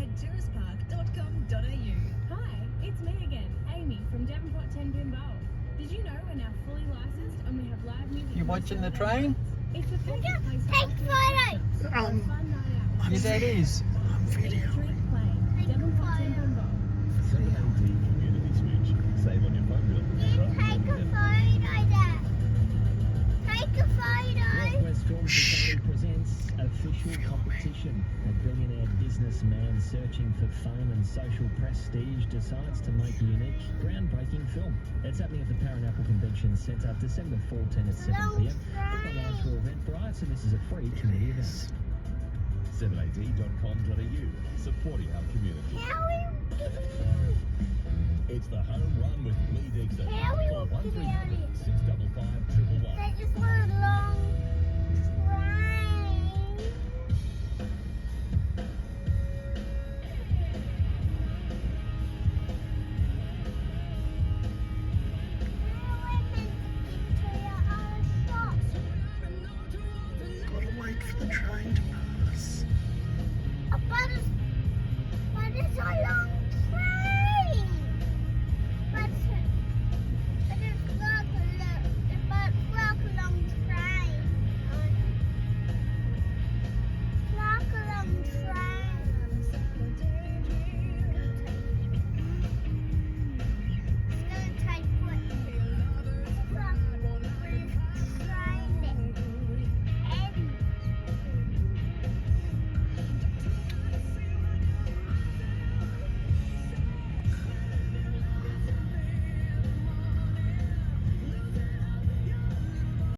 at touristpark.com.au. Hi, it's me again, Amy from Devonport 10 Bimbo. Did you know we're now fully licensed and we have live music? You watching the train? It's the perfect place to Take photos. for a fun night out. Your dad is. I'm Eat, videoing. drink, play. Devonport 10 Bimbo. CAD Community Switch. Save on your phone bill. Take a photo, Dad. Take a photo. Northwest Film Society presents Official Competition. A billionaire businessman searching for fame and social prestige decides to make a unique, groundbreaking film. It's happening at the Paranaple Convention Centre, December 14 at 7 p.m. Book online through Eventbrite, so this is a free community event. 7ad.com.au. Supporting our community. How are you It's the home run with Lee Dixon. How are we Call walking down 1300 here? 655 111. That just want a long train. Gotta wait for the train to pass.